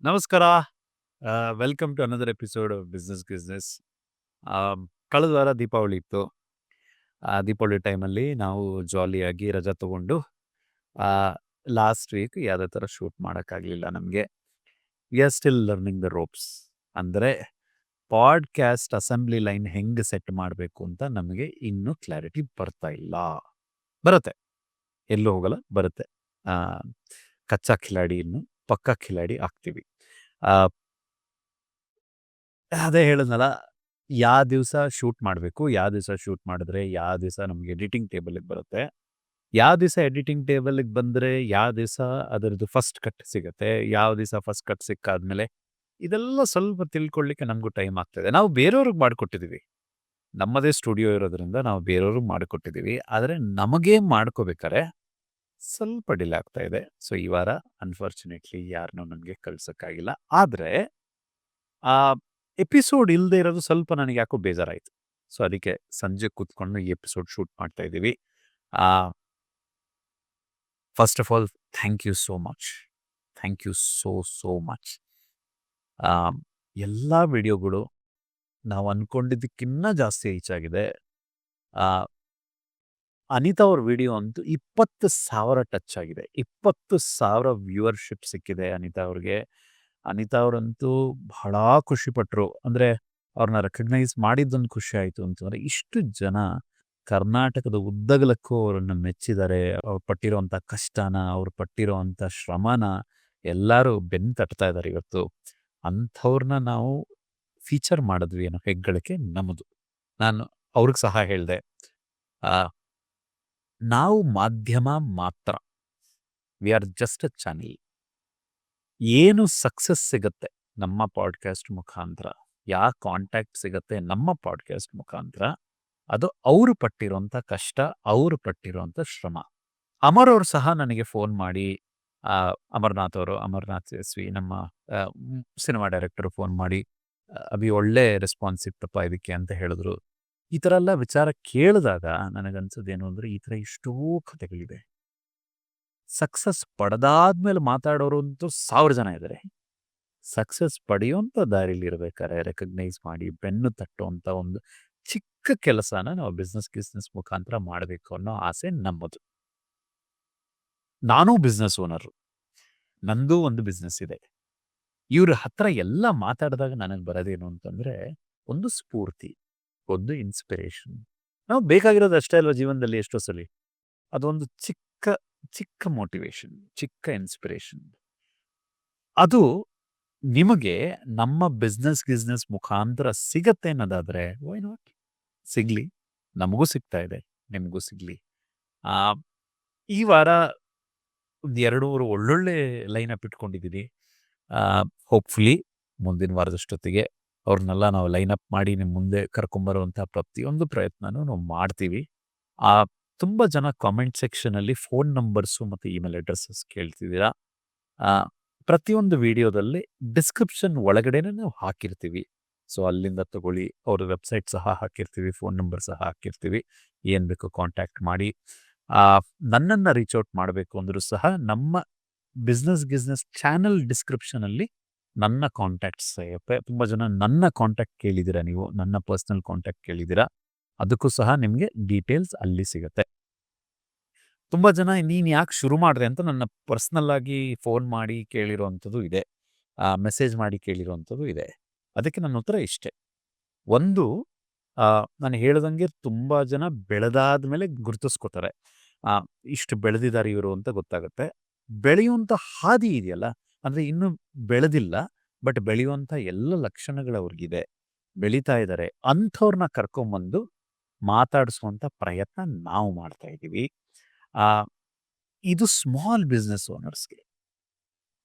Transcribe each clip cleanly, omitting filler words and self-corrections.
ನಮಸ್ಕಾರ. Welcome to another episode of business ಗಿಸ್ನೆಸ್. Um, ಕಳೆದ ವಾರ ದೀಪಾವಳಿ ಇತ್ತು. ದೀಪಾವಳಿ ಟೈಮಲ್ಲಿ ನಾವು ಜಾಲಿಯಾಗಿ ರಜಾ ತಗೊಂಡು ಲಾಸ್ಟ್ ವೀಕ್ ಯಾವುದೇ ಥರ ಶೂಟ್ ಮಾಡೋಕ್ಕಾಗಲಿಲ್ಲ ನಮಗೆ. We are still learning the ropes. ಅಂದರೆ ಪಾಡ್ಕ್ಯಾಸ್ಟ್ ಅಸೆಂಬ್ಲಿ ಲೈನ್ ಹೆಂಗೆ ಸೆಟ್ ಮಾಡಬೇಕು ಅಂತ ನಮಗೆ ಇನ್ನೂ ಕ್ಲಾರಿಟಿ ಬರ್ತಾ ಇಲ್ಲ. ಬರುತ್ತೆ, ಎಲ್ಲೂ ಹೋಗಲ್ಲ, ಬರುತ್ತೆ. ಆ, ಕಚ್ಚಾ ಖಿಲಾಡಿ ಇನ್ನು ಪಕ್ಕಾ ಖಿಲಾಡಿ ಆಗ್ತೀವಿ. ಆ, ಅದೇ ಹೇಳಿದ್ನಲ್ಲ, ಯಾವ ದಿವಸ ಶೂಟ್ ಮಾಡಬೇಕು, ಯಾವ ದಿವಸ ಶೂಟ್ ಮಾಡಿದ್ರೆ ಯಾವ ದಿವಸ ನಮಗೆ ಎಡಿಟಿಂಗ್ ಟೇಬಲಿಗೆ ಬರುತ್ತೆ, ಯಾವ ದಿವಸ ಎಡಿಟಿಂಗ್ ಟೇಬಲಿಗೆ ಬಂದರೆ ಯಾವ ದಿವಸ ಅದರದ್ದು ಫಸ್ಟ್ ಕಟ್ ಸಿಗುತ್ತೆ, ಯಾವ ದಿವಸ ಫಸ್ಟ್ ಕಟ್ ಸಿಕ್ಕಾದ್ಮೇಲೆ ಇದೆಲ್ಲ ಸ್ವಲ್ಪ ತಿಳ್ಕೊಳ್ಳಿಕ್ಕೆ ನಮಗೂ ಟೈಮ್ ಆಗ್ತದೆ. ನಾವು ಬೇರೆಯವ್ರಿಗೆ ಮಾಡಿಕೊಟ್ಟಿದ್ದೀವಿ, ನಮ್ಮದೇ ಸ್ಟುಡಿಯೋ ಇರೋದ್ರಿಂದ ನಾವು ಬೇರೆಯವ್ರಿಗೆ ಮಾಡಿಕೊಟ್ಟಿದ್ದೀವಿ. ಆದರೆ ನಮಗೇ ಮಾಡ್ಕೋಬೇಕಾರೆ ಸ್ವಲ್ಪ ಡಿಲೇ ಆಗ್ತಾ ಇದೆ. ಸೊ ಈ ವಾರ ಅನ್ಫಾರ್ಚುನೇಟ್ಲಿ ಯಾರನ್ನೂ ನನಗೆ ಕಳ್ಸೋಕ್ಕಾಗಿಲ್ಲ. ಆದರೆ ಆ ಎಪಿಸೋಡ್ ಇಲ್ಲದೆ ಇರೋದು ಸ್ವಲ್ಪ ನನಗೆ ಯಾಕೋ ಬೇಜಾರಾಯಿತು. ಸೊ ಅದಕ್ಕೆ ಸಂಜೆ ಕೂತ್ಕೊಂಡು ಈ ಎಪಿಸೋಡ್ ಶೂಟ್ ಮಾಡ್ತಾ ಇದ್ದೀವಿ. First of all thank you so much. Thank you so much. ಎಲ್ಲ ವಿಡಿಯೋಗಳು ನಾವು ಅಂದ್ಕೊಂಡಿದ್ದಕ್ಕಿಂತ ಜಾಸ್ತಿ ರೀಚ್ ಆಗಿದೆ. ಅನಿತಾ ಅವ್ರ ವಿಡಿಯೋ ಅಂತೂ 20,000 ಟಚ್ ಆಗಿದೆ. 20,000 ವ್ಯೂವರ್ಶಿಪ್ ಸಿಕ್ಕಿದೆ ಅನಿತಾ ಅವ್ರಿಗೆ. ಅನಿತಾ ಅವರಂತೂ ಬಹಳ ಖುಷಿಪಟ್ಟರು. ಅಂದರೆ ಅವ್ರನ್ನ ರೆಕಗ್ನೈಸ್ ಮಾಡಿದ್ದೊಂದು ಖುಷಿ ಆಯಿತು ಅಂತಂದರೆ, ಇಷ್ಟು ಜನ ಕರ್ನಾಟಕದ ಉದ್ದಗಲಕ್ಕೂ ಅವರನ್ನು ಮೆಚ್ಚಿದ್ದಾರೆ. ಅವ್ರು ಪಟ್ಟಿರೋವಂಥ ಕಷ್ಟನ, ಅವ್ರು ಪಟ್ಟಿರೋವಂಥ ಶ್ರಮನ ಎಲ್ಲರೂ ಬೆನ್ನು ತಟ್ತಾ ಇದ್ದಾರೆ ಇವತ್ತು. ಅಂಥವ್ರನ್ನ ನಾವು ಫೀಚರ್ ಮಾಡಿದ್ವಿ ಅನ್ನೋ ಹೆಗ್ಗಳಿಕೆ ನಮ್ಮದು. ನಾನು ಅವ್ರಿಗೆ ಸಹ ಹೇಳಿದೆ, ನಾವು ಮಾಧ್ಯಮ ಮಾತ್ರ, we are just a channel. ಏನು ಸಕ್ಸಸ್ ಸಿಗುತ್ತೆ ನಮ್ಮ ಪಾಡ್ಕಾಸ್ಟ್ ಮುಖಾಂತರ, ಯಾವ ಕಾಂಟ್ಯಾಕ್ಟ್ ಸಿಗುತ್ತೆ ನಮ್ಮ ಪಾಡ್ಕಾಸ್ಟ್ ಮುಖಾಂತರ, ಅದು ಅವರು ಪಟ್ಟಿರೋಂಥ ಕಷ್ಟ, ಅವರು ಪಟ್ಟಿರೋಂಥ ಶ್ರಮ. ಅಮರ್ ಅವರು ಸಹ ನನಗೆ ಫೋನ್ ಮಾಡಿ, ಅಮರ್ನಾಥ್ ಅವರು, ಅಮರ್ನಾಥ್ ಎಸ್ವಿ ನಮ್ಮ ಸಿನಿಮಾ ಡೈರೆಕ್ಟರು ಫೋನ್ ಮಾಡಿ, ಅಭಿ ಒಳ್ಳೆ ರೆಸ್ಪಾನ್ಸ್ ಇತ್ತಪ್ಪ ಇದಕ್ಕೆ ಅಂತ ಹೇಳಿದ್ರು. ಈ ಥರ ಎಲ್ಲ ವಿಚಾರ ಕೇಳಿದಾಗ ನನಗನ್ಸೋದೇನು ಅಂದರೆ, ಈ ಥರ ಎಷ್ಟೋ ಕಥೆಗಳಿದೆ. ಸಕ್ಸಸ್ ಪಡೆದಾದ್ಮೇಲೆ ಮಾತಾಡೋರು ಅಂತೂ 1000 ಜನ ಇದ್ದಾರೆ. ಸಕ್ಸಸ್ ಪಡೆಯುವಂಥ ದಾರಿಲಿ ಇರಬೇಕಾದ್ರೆ ರೆಕಗ್ನೈಸ್ ಮಾಡಿ ಬೆನ್ನು ತಟ್ಟುವಂಥ ಒಂದು ಚಿಕ್ಕ ಕೆಲಸನ ನಾವು ಬಿಸ್ನೆಸ್ ಮುಖಾಂತರ ಮಾಡಬೇಕು ಅನ್ನೋ ಆಸೆ ನಮ್ಮದು. ನಾನೂ ಬಿಸ್ನೆಸ್ ಓನರು, ನಂದು ಒಂದು ಬಿಸ್ನೆಸ್ ಇದೆ. ಇವ್ರ ಹತ್ರ ಎಲ್ಲ ಮಾತಾಡಿದಾಗ ನನಗೆ ಬರೋದೇನು ಅಂತಂದರೆ, ಒಂದು ಸ್ಫೂರ್ತಿ, ಒಂದು ಇನ್ಸ್ಪಿರೇಷನ್. ನಾವು ಬೇಕಾಗಿರೋದು ಅಷ್ಟೇ ಅಲ್ವಾ ಜೀವನದಲ್ಲಿ ಎಷ್ಟೋ ಸಲ. ಅದೊಂದು ಚಿಕ್ಕ ಮೋಟಿವೇಶನ್, ಚಿಕ್ಕ ಇನ್ಸ್ಪಿರೇಷನ್. ಅದು ನಿಮಗೆ ನಮ್ಮ ಬಿಸ್ನೆಸ್ ಮುಖಾಂತರ ಸಿಗತ್ತೆ ಅನ್ನೋದಾದರೆ ವೈ ನಾಟ್? ಸಿಗಲಿ, ನಮಗೂ ಸಿಗ್ತಾ ಇದೆ, ನಿಮಗೂ ಸಿಗಲಿ. ಈ ವಾರ ಒಂದು 2-3 ಒಳ್ಳೊಳ್ಳೆ ಲೈನಪ್ ಇಟ್ಕೊಂಡಿದ್ದೀನಿ. ಹೋಪ್ಫುಲಿ ಮುಂದಿನ ವಾರದಷ್ಟೊತ್ತಿಗೆ ಅವ್ರನ್ನೆಲ್ಲ ನಾವು ಲೈನಪ್ ಮಾಡಿ ನಿಮ್ಮ ಮುಂದೆ ಕರ್ಕೊಂಬರುವಂಥ ಪ್ರತಿಯೊಂದು ಪ್ರಯತ್ನನೂ ನಾವು ಮಾಡ್ತೀವಿ. ತುಂಬ ಜನ ಕಾಮೆಂಟ್ ಸೆಕ್ಷನಲ್ಲಿ ಫೋನ್ ನಂಬರ್ಸು ಮತ್ತು ಇಮೇಲ್ ಅಡ್ರೆಸ್ಸಸ್ ಕೇಳ್ತಿದ್ದೀರಾ. ಪ್ರತಿಯೊಂದು ವಿಡಿಯೋದಲ್ಲಿ ಡಿಸ್ಕ್ರಿಪ್ಷನ್ ಒಳಗಡೆನೇ ನಾವು ಹಾಕಿರ್ತೀವಿ. ಸೊ ಅಲ್ಲಿಂದ ತಗೊಳ್ಳಿ. ಅವ್ರ ವೆಬ್ಸೈಟ್ ಸಹ ಹಾಕಿರ್ತೀವಿ, ಫೋನ್ ನಂಬರ್ ಸಹ ಹಾಕಿರ್ತೀವಿ. ಏನು ಬೇಕೋ ಕಾಂಟ್ಯಾಕ್ಟ್ ಮಾಡಿ. ನನ್ನನ್ನು ರೀಚ್ ಔಟ್ ಮಾಡಬೇಕು ಅಂದರೂ ಸಹ ನಮ್ಮ ಬಿಸ್ನೆಸ್ ಚಾನಲ್ ಡಿಸ್ಕ್ರಿಪ್ಷನಲ್ಲಿ ನನ್ನ ಕಾಂಟ್ಯಾಕ್ಟ್ಸ್ ಇರುತ್ತೆ. ತುಂಬ ಜನ ನನ್ನ ಕಾಂಟ್ಯಾಕ್ಟ್ ಕೇಳಿದ್ದೀರಾ, ನೀವು ನನ್ನ ಪರ್ಸ್ನಲ್ ಕಾಂಟ್ಯಾಕ್ಟ್ ಕೇಳಿದ್ದೀರಾ. ಅದಕ್ಕೂ ಸಹ ನಿಮಗೆ ಡೀಟೇಲ್ಸ್ ಅಲ್ಲಿ ಸಿಗುತ್ತೆ. ತುಂಬ ಜನ ನೀನು ಯಾಕೆ ಶುರು ಮಾಡಿದೆ ಅಂತ ನನ್ನ ಪರ್ಸ್ನಲ್ಲಾಗಿ ಫೋನ್ ಮಾಡಿ ಕೇಳಿರೋವಂಥದ್ದು ಇದೆ, ಮೆಸೇಜ್ ಮಾಡಿ ಕೇಳಿರೋವಂಥದ್ದು ಇದೆ. ಅದಕ್ಕೆ ನನ್ನ ಉತ್ತರ ಇಷ್ಟೇ. ಒಂದು, ನಾನು ಹೇಳ್ದಂಗೆ ತುಂಬ ಜನ ಬೆಳೆದಾದ ಮೇಲೆ ಗುರುತಿಸ್ಕೋತಾರೆ, ಇಷ್ಟು ಬೆಳೆದಿದ್ದಾರೆ ಇವರು ಅಂತ ಗೊತ್ತಾಗುತ್ತೆ. ಬೆಳೆಯುವಂಥ ಹಾದಿ ಇದೆಯಲ್ಲ, ಅಂದರೆ ಇನ್ನೂ ಬೆಳೆದಿಲ್ಲ ಬಟ್ ಬೆಳೆಯುವಂಥ ಎಲ್ಲ ಲಕ್ಷಣಗಳು ಅವ್ರಿಗಿದೆ, ಬೆಳೀತಾ ಇದ್ದಾರೆ. ಅಂಥವ್ರನ್ನ ಕರ್ಕೊಂಬಂದು ಮಾತಾಡಿಸುವಂಥ ಪ್ರಯತ್ನ ನಾವು ಮಾಡ್ತಾ ಇದ್ದೀವಿ. ಇದು ಸ್ಮಾಲ್ ಬಿಸ್ನೆಸ್ ಓನರ್ಸ್ಗೆ.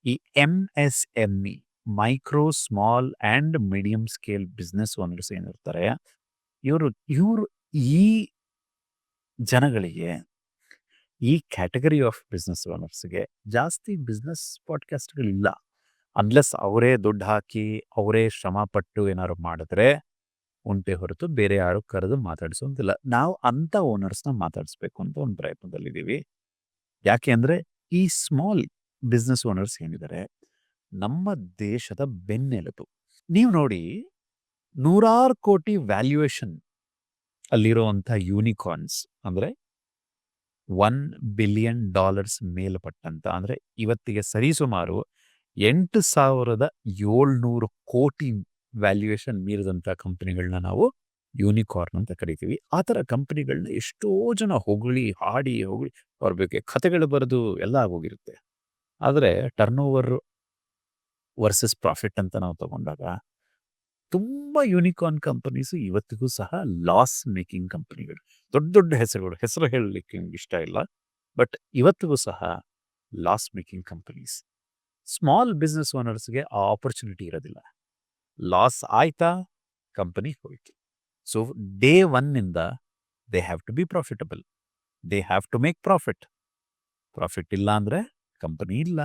ಈ MSME, micro small and medium scale business owners ಏನಿರ್ತಾರೆ, ಇವರು ಈ ಜನಗಳಿಗೆ, ಈ ಕ್ಯಾಟಗರಿ ಆಫ್ ಬಿಸ್ನೆಸ್ ಓನರ್ಸ್ಗೆ ಜಾಸ್ತಿ ಬಿಸ್ನೆಸ್ ಪಾಡ್ಕಾಸ್ಟ್ಗಳಿಲ್ಲ. ಅನ್ಲೆಸ್ ಅವರೇ ದುಡ್ಡು ಹಾಕಿ ಅವರೇ ಶ್ರಮಪಟ್ಟು ಏನಾದ್ರು ಮಾಡಿದ್ರೆ ಉಂಟೆ ಹೊರತು ಬೇರೆ ಯಾರು ಕರೆದು ಮಾತಾಡಿಸೋಂತಿಲ್ಲ. ನಾವು ಅಂಥ ಓನರ್ಸ್ನ ಮಾತಾಡಿಸ್ಬೇಕು ಅಂತ ಒಂದು ಪ್ರಯತ್ನದಲ್ಲಿದ್ದೀವಿ. ಯಾಕೆ ಅಂದರೆ ಈ ಸ್ಮಾಲ್ ಬಿಸ್ನೆಸ್ ಓನರ್ಸ್ ಏನಿದ್ದಾರೆ ನಮ್ಮ ದೇಶದ ಬೆನ್ನೆಲುಬು. ನೀವು ನೋಡಿ, ನೂರಾರು ಕೋಟಿ ವ್ಯಾಲ್ಯೂಯೇಷನ್ ಅಲ್ಲಿರುವಂಥ ಯೂನಿಕಾರ್ನ್ಸ್ ಅಂದರೆ $1 ಬಿಲಿಯನ್ ಮೇಲ್ಪಟ್ಟಂತ, ಅಂದರೆ ಇವತ್ತಿಗೆ ಸರಿಸುಮಾರು 8,700 ಕೋಟಿ ವ್ಯಾಲ್ಯೂಯೇಷನ್ ಮೀರಿದಂಥ ಕಂಪನಿಗಳನ್ನ ನಾವು ಯೂನಿಕಾರ್ನ್ ಅಂತ ಕರಿತೀವಿ. ಆ ಥರ ಕಂಪನಿಗಳನ್ನ ಎಷ್ಟೋ ಜನ ಹೊಗಳಿ ಹಾಡಿ ಹೊಗಳಿ ಅವ್ರ ಬಗ್ಗೆ ಕಥೆಗಳು ಬರೆದು ಎಲ್ಲ ಆಗೋಗಿರುತ್ತೆ. ಆದರೆ ಟರ್ನ್ ಓವರ್ ವರ್ಸಸ್ ಪ್ರಾಫಿಟ್ ಅಂತ ನಾವು ತಗೊಂಡಾಗ ತುಂಬ ಯೂನಿಕಾರ್ನ್ ಕಂಪನೀಸು ಇವತ್ತಿಗೂ ಸಹ ಲಾಸ್ ಮೇಕಿಂಗ್ ಕಂಪನಿಗಳು. ದೊಡ್ಡ ದೊಡ್ಡ ಹೆಸರು ಹೇಳಲಿಕ್ಕೆ ನಿಮ್ಗೆ ಇಷ್ಟ ಇಲ್ಲ, ಬಟ್ ಇವತ್ತಿಗೂ ಸಹ loss making companies. Small business ಓನರ್ಸ್ಗೆ ಆ ಆಪರ್ಚುನಿಟಿ ಇರೋದಿಲ್ಲ. ಲಾಸ್ ಆಯ್ತಾ, ಕಂಪನಿ ಹೋಯ್ತು. ಸೊ ಡೇ ಒನ್ನಿಂದ they have to be profitable, they have to make profit. Profit ಇಲ್ಲ ಅಂದರೆ ಕಂಪನಿ ಇಲ್ಲ.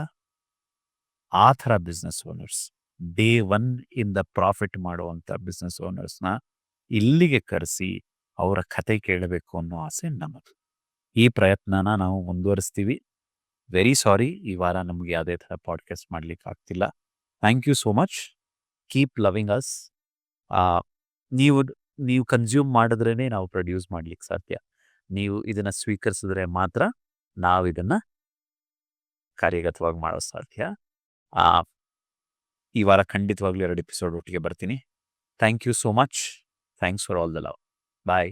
ಆ ಥರ ಬಿಸ್ನೆಸ್ ಓನರ್ಸ್, ಡೇ ಒನ್ ಇಂದ ಪ್ರಾಫಿಟ್ ಮಾಡುವಂಥ ಬಿಸ್ನೆಸ್ ಓನರ್ಸ್ನ ಇಲ್ಲಿಗೆ ಕರೆಸಿ ಅವರ ಕತೆ ಕೇಳಬೇಕು ಅನ್ನೋ ಆಸೆ ನಮ್ಮದು. ಈ ಪ್ರಯತ್ನನ ನಾವು ಮುಂದುವರಿಸ್ತೀವಿ. ವೆರಿ ಸಾರಿ, ಈ ವಾರ ನಮಗೆ ಯಾವುದೇ ಥರ ಪಾಡ್ಕಾಸ್ಟ್ ಮಾಡಲಿಕ್ಕೆ ಆಗ್ತಿಲ್ಲ. Thank you so much. Keep loving us. ನೀವು ಕನ್ಸ್ಯೂಮ್ ಮಾಡಿದ್ರೇ ನಾವು ಪ್ರೊಡ್ಯೂಸ್ ಮಾಡ್ಲಿಕ್ಕೆ ಸಾಧ್ಯ. ನೀವು ಇದನ್ನು ಸ್ವೀಕರಿಸಿದ್ರೆ ಮಾತ್ರ ನಾವು ಇದನ್ನು ಕಾರ್ಯಗತವಾಗಿ ಮಾಡೋ ಸಾಧ್ಯ. ಈ ವಾರ ಖಂಡಿತವಾಗ್ಲೂ 2 ಎಪಿಸೋಡ್ ಒಟ್ಟಿಗೆ ಬರ್ತೀನಿ. Thank you so much. Thanks for all the love. Bye.